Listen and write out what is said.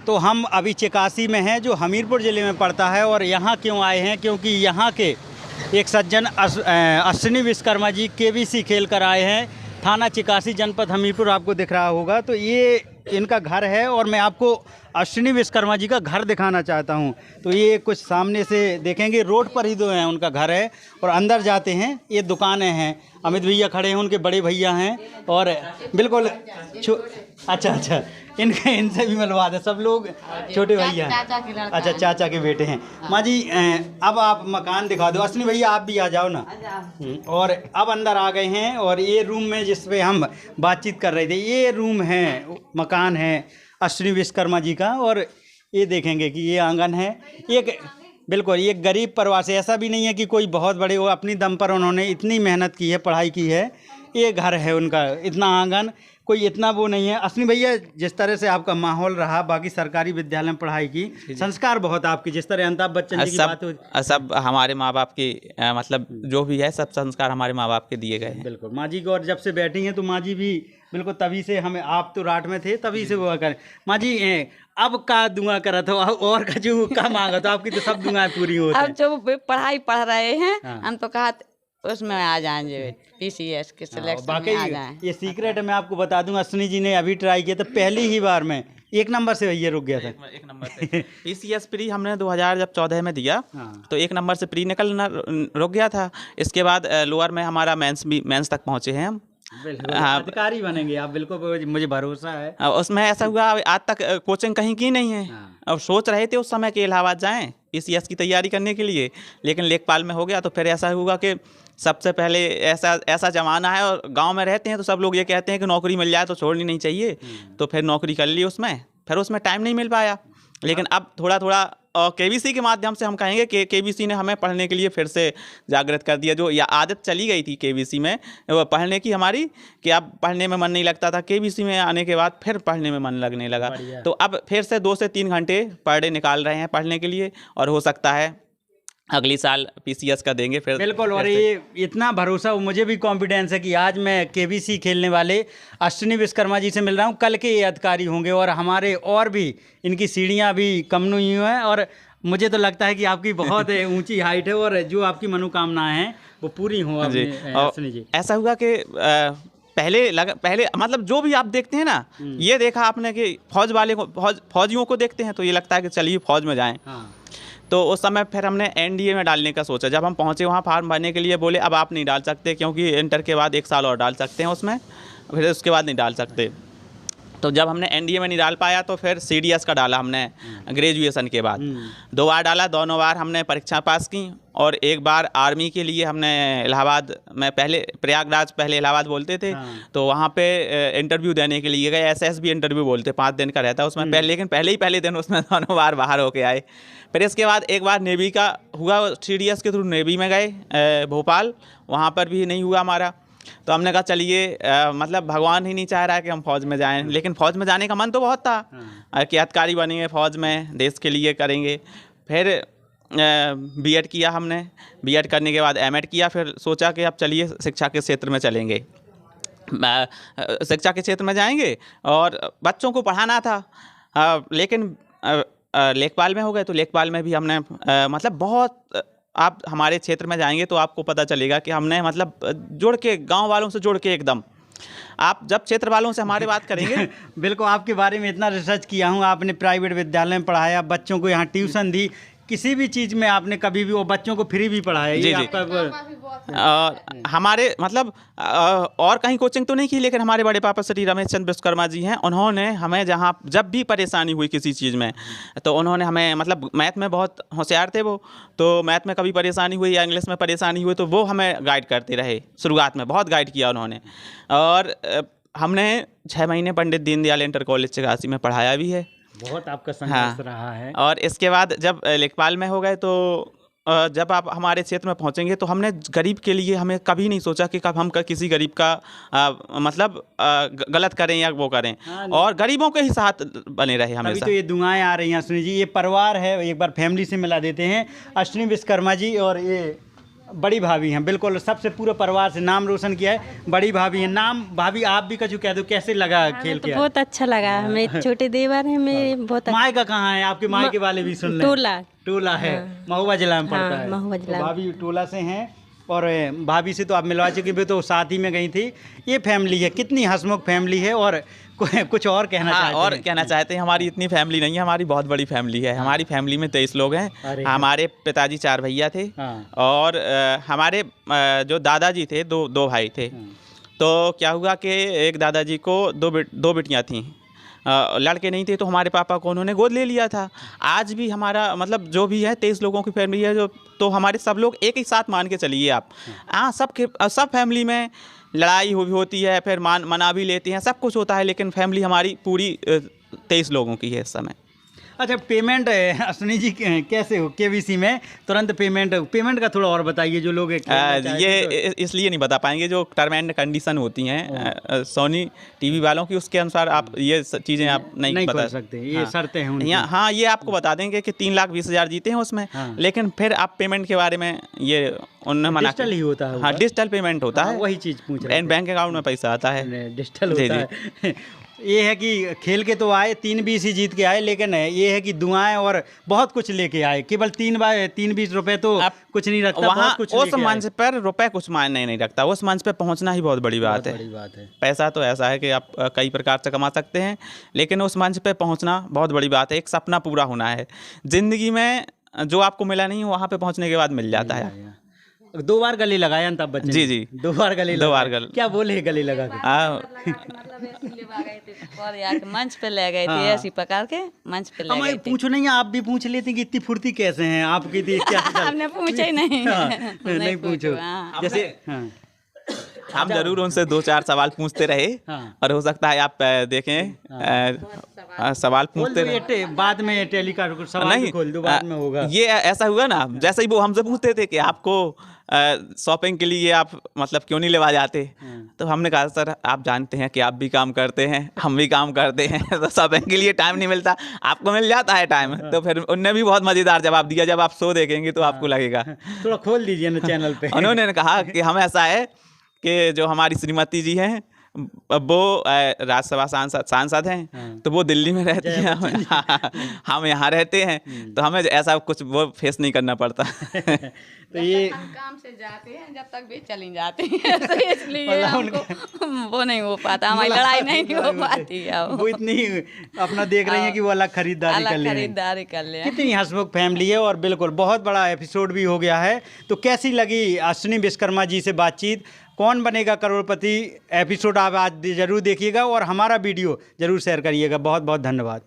तो हम अभी चिकासी में हैं, जो हमीरपुर ज़िले में पड़ता है। और यहाँ क्यों आए हैं? क्योंकि यहाँ के एक सज्जन अश्विनी विश्वकर्मा जी केबीसी खेल कर आए हैं। थाना चिकासी, जनपद हमीरपुर आपको दिख रहा होगा। तो ये इनका घर है और मैं आपको अश्विनी विश्वकर्मा जी का घर दिखाना चाहता हूँ। तो ये कुछ सामने से देखेंगे, रोड पर ही दो हैं उनका घर है। और अंदर जाते हैं, ये दुकानें हैं। अमित भैया खड़े हैं, उनके बड़े भैया हैं। और बिल्कुल अच्छा इनसे भी मिलवा दें, सब लोग छोटे भैया हैं। अच्छा, चाचा के बेटे हैं। माँ जी अब आप मकान दिखा दो। अश्विनी भैया आप भी आ जाओ ना। और अब अंदर आ गए हैं और ये रूम में जिस पे हम बातचीत कर रहे थे, ये रूम है, मकान है अश्विनी विश्वकर्मा जी का। और ये देखेंगे कि ये आंगन है। एक बिल्कुल ये गरीब परिवार से, ऐसा भी नहीं है कि कोई बहुत बड़े, वो अपनी दम पर उन्होंने इतनी मेहनत की है, पढ़ाई की है। ये घर है उनका, इतना आंगन, कोई इतना वो नहीं है। अश्विनी भैया जिस तरह से आपका माहौल रहा, बाकी सरकारी विद्यालय में पढ़ाई की, संस्कार बहुत आपके, जिस तरह अमिताभ बच्चन जी की बात हो, सब हमारे माँ बाप की मतलब जो भी है सब संस्कार हमारे माँ बाप के दिए गए हैं। बिल्कुल माँ जी को, और जब से बैठी हैं तो माँ जी भी बिल्कुल तभी से हमें, आप तो रात में थे तभी से वो करें। माँ जी अब का दुआ करा था और का जो का मांगा था, आपकी तो सब दुआएं पूरी होती हैं। अब जो पढ़ाई पढ़ रहे हैं हम तो कहा उसमें आ जाएंगे, PCS के सिलेक्शन में आ जाएं। ये सीक्रेट है, मैं आपको बता दूंगा। अश्विनी जी ने अभी ट्राई किया था, पहली ही बार में 1 नंबर से ये रुक गया था। 1 नंबर से PCS प्री हमने 2014 में दिया। तो 1 नंबर से प्री निकलना रुक गया था। इसके बाद लोअर में हमारा मेंस तक पहुंचे हैं हम। अधिकारी बनेंगे आप, बिल्कुल मुझे भरोसा है। उसमें ऐसा हुआ, आज तक कोचिंग कहीं की नहीं है। अब सोच रहे थे उस समय कि इलाहाबाद जाएं PCS की तैयारी करने के लिए, लेकिन लेखपाल में हो गया। तो फिर ऐसा हुआ कि सबसे पहले ऐसा ज़माना है और गांव में रहते हैं तो सब लोग ये कहते हैं कि नौकरी मिल जाए तो छोड़नी नहीं चाहिए। तो फिर नौकरी कर ली उसमें, फिर उसमें टाइम नहीं मिल पाया। लेकिन अब थोड़ा थोड़ा KBC के माध्यम से हम कहेंगे कि KBC ने हमें पढ़ने के लिए फिर से जागृत कर दिया। जो या आदत चली गई थी KBC में वो पढ़ने की हमारी, कि अब पढ़ने में मन नहीं लगता था, KBC में आने के बाद फिर पढ़ने में मन लगने लगा। तो अब फिर से 2 से 3 घंटे पर डे निकाल रहे हैं पढ़ने के लिए, और हो सकता है अगली साल PCS का देंगे फिर। बिल्कुल, और ये इतना भरोसा, मुझे भी कॉन्फिडेंस है कि आज मैं KBC खेलने वाले अश्विनी विश्वकर्मा जी से मिल रहा हूँ। कल के ये अधिकारी होंगे और हमारे और भी इनकी सीढ़ियाँ भी कम नहीं हुई हैं। और मुझे तो लगता है कि आपकी बहुत ऊंची हाइट है और जो आपकी मनोकामनाएं हैं वो पूरी हों अश्विनी जी। ऐसा हुआ कि पहले मतलब जो भी आप देखते हैं ना, ये देखा आपने कि फौजियों को देखते हैं तो ये लगता है कि चलिए फौज में जाएं। तो उस समय फिर हमने NDA में डालने का सोचा। जब हम पहुंचे वहाँ फॉर्म भरने के लिए, बोले अब आप नहीं डाल सकते क्योंकि इंटर के बाद 1 साल और डाल सकते हैं उसमें, फिर उसके बाद नहीं डाल सकते। तो जब हमने NDA में नहीं डाल पाया तो फिर CDS का डाला हमने ग्रेजुएशन के बाद। 2 बार डाला, दोनों बार हमने परीक्षा पास की। और एक बार आर्मी के लिए हमने इलाहाबाद में, पहले प्रयागराज, पहले इलाहाबाद बोलते थे, तो वहाँ पे इंटरव्यू देने के लिए गए। SSB इंटरव्यू बोलते, 5 दिन का रहता है उसमें पहले, लेकिन पहले दिन उसमें दोनों बार बाहर होके आए। फिर इसके बाद एक बार नेवी का हुआ, CDS के थ्रू नेवी में गए भोपाल, वहाँ पर भी नहीं हुआ हमारा। तो हमने कहा चलिए मतलब भगवान ही नहीं चाह रहा है कि हम फौज में जाएं, लेकिन फौज में जाने का मन तो बहुत था कि अधिकारी बनेंगे फौज में, देश के लिए करेंगे। फिर B.Ed किया हमने, B.Ed करने के बाद M.Ed किया। फिर सोचा कि अब चलिए शिक्षा के क्षेत्र में चलेंगे, शिक्षा के क्षेत्र में जाएंगे और बच्चों को पढ़ाना था। लेकिन लेखपाल में हो गए तो लेखपाल में भी हमने मतलब बहुत, आप हमारे क्षेत्र में जाएंगे तो आपको पता चलेगा कि हमने मतलब जुड़ के, गांव वालों से जुड़ के एकदम, आप जब क्षेत्र वालों से हमारे बात करेंगे बिल्कुल, आपके बारे में इतना रिसर्च किया हूँ, आपने प्राइवेट विद्यालय में पढ़ाया, बच्चों को यहाँ ट्यूशन दी, किसी भी चीज़ में आपने कभी भी वो बच्चों को फ्री भी पढ़ाया। जी, ये जी। हमारे मतलब और कहीं कोचिंग तो नहीं की, लेकिन हमारे बड़े पापा श्री रमेश चंद्र विश्वकर्मा जी हैं, उन्होंने हमें जहाँ जब भी परेशानी हुई किसी चीज़ में, तो उन्होंने हमें, मतलब मैथ में बहुत होशियार थे वो, तो मैथ में कभी परेशानी हुई या इंग्लिश में परेशानी हुई तो वो हमें गाइड करते रहे। शुरुआत में बहुत गाइड किया उन्होंने। और हमने 6 महीने पंडित दीनदयाल इंटर कॉलेज चिकासी में पढ़ाया भी है। बहुत आपका संघर्ष रहा है। और इसके बाद जब लेखपाल में हो गए तो जब आप हमारे क्षेत्र में पहुंचेंगे तो हमने गरीब के लिए, हमें कभी नहीं सोचा कि कब हम किसी गरीब का मतलब गलत करें या वो करें, और गरीबों के ही साथ बने रहे हमेशा। अभी तो ये दुआएं आ रही हैं अश्विनी जी। ये परिवार है, एक बार फैमिली से मिला देते हैं। अश्विनी विश्वकर्मा जी और ये बड़ी भाभी हैं, बिल्कुल सबसे पूरे परिवार से नाम रोशन किया है, बड़ी भाभी हैं। नाम भाभी आप भी कछु कह दो, कैसे लगा खेल के? बहुत अच्छा लगा हमें, छोटे देवर हैं मेरे, बहुत अच्छा। मायका कहाँ है आपके? मायके वाले भी सुन लें। टोला है, महुआ जिला में पड़ता है। महुआ जिला। तो भाभी टोला से हैं और भाभी से तो आप मिलवा चुकी भी, तो साथ ही में गई थी। ये फैमिली है, कितनी हंसमुख फैमिली है। और कुछ और कहना चाहते हैं? और कहना चाहते हैं, हमारी इतनी फैमिली नहीं है, हमारी बहुत बड़ी फैमिली है। हमारी फैमिली में 23 लोग हैं। हमारे पिताजी 4 भैया थे और हमारे जो दादाजी थे दो भाई थे। तो क्या हुआ कि एक दादाजी को दो बेटियां थीं, लड़के नहीं थे, तो हमारे पापा को उन्होंने गोद ले लिया था। आज भी हमारा मतलब जो भी है 23 लोगों की फैमिली है, जो तो हमारे सब लोग एक ही साथ मान के चलिए आप। हाँ, सब फैमिली में लड़ाई होती है, फिर मना भी लेते हैं, सब कुछ होता है, लेकिन फैमिली हमारी पूरी 23 लोगों की है इस समय। अच्छा, पेमेंट अश्विनी जी कैसे हो केवीसी में? तुरंत पेमेंट का थोड़ा और बताइए जो लोग ये इसलिए नहीं बता पाएंगे, जो टर्म एंड कंडीशन होती हैं सोनी टीवी वालों की, उसके अनुसार आप ये चीज़ें आप नहीं बता सकते। ये शर्तें हैं उनकी। हाँ, ये आपको बता देंगे कि 3,20,000 जीते हैं उसमें, लेकिन फिर आप पेमेंट के बारे में ये उन्होंने मना। डिजिटल ही होता है? हाँ, डिजिटल पेमेंट होता है, वही चीज़ पूछ रहे हैं। बैंक अकाउंट में पैसा आता है, डिजिटल होता है। ये है कि खेल के तो आए 3-20 ही जीत के आए, लेकिन ये है कि दुआएं और बहुत कुछ लेके आए। केवल 3-20 रुपए तो कुछ नहीं रखता, वहाँ कुछ उस मंच पर रुपए कुछ मायने नहीं रखता। उस मंच पर पहुँचना ही बहुत बड़ी बात है। पैसा तो ऐसा है कि आप कई प्रकार से कमा सकते हैं, लेकिन उस मंच पर पहुँचना बहुत बड़ी बात है। एक सपना पूरा होना है ज़िंदगी में, जो आपको मिला नहीं वहाँ पे पहुँचने के बाद मिल जाता है। 2 बार गले लगाया अमिताभ बच्चन? जी 2 बार गले। क्या बोले गले लगा के? मंच पे ले गए थे, ऐसी पकड़ के मंच पे ले गए थे। पूछो नहीं, आप भी पूछ लेते कि इतनी फुर्ती कैसे हैं आपकी? आपने पूछा ही नहीं। नहीं पूछो। जैसे हम जरूर उनसे 2-4 सवाल पूछते रहे, और हो सकता है आप देखें सवाल पूछते रहे, बाद में टेलीकास्ट सवाल खोल दो, बाद में होगा। ये ऐसा हुआ ना, जैसे ही वो हमसे पूछते थे कि आपको शॉपिंग के लिए आप मतलब क्यों नहीं लेवा जाते, तो हमने कहा सर आप जानते हैं कि आप भी काम करते हैं, हम भी काम करते हैं, तो शॉपिंग के लिए टाइम नहीं मिलता, आपको मिल जाता है टाइम। तो फिर उनने भी बहुत मज़ेदार जवाब दिया, जब आप शो देखेंगे तो आपको लगेगा। थोड़ा खोल दीजिए ना चैनल पे। उन्होंने कहा कि हम ऐसा है कि जो हमारी श्रीमती जी हैं वो राज्यसभा सांसद हैं, तो वो दिल्ली में रहती हैं, हम यहाँ रहते हैं, तो हमें ऐसा कुछ वो फेस नहीं करना पड़ता। तो ये काम से जाते हैं, जब तक भी चली जाती हैं, तो इसलिए हमको वो नहीं हो पाता, हमारी लड़ाई नहीं हो पाती है। वो इतनी अपना देख रही हैं कि वो अलग खरीदारी कर ले। कितनी हंसमुख फैमिली है, और बिल्कुल बहुत बड़ा एपिसोड भी हो गया है। तो कैसी लगी अश्विनी विश्वकर्मा जी से बातचीत? कौन बनेगा करोड़पति एपिसोड आप आज जरूर देखिएगा, और हमारा वीडियो जरूर शेयर करिएगा। बहुत बहुत धन्यवाद।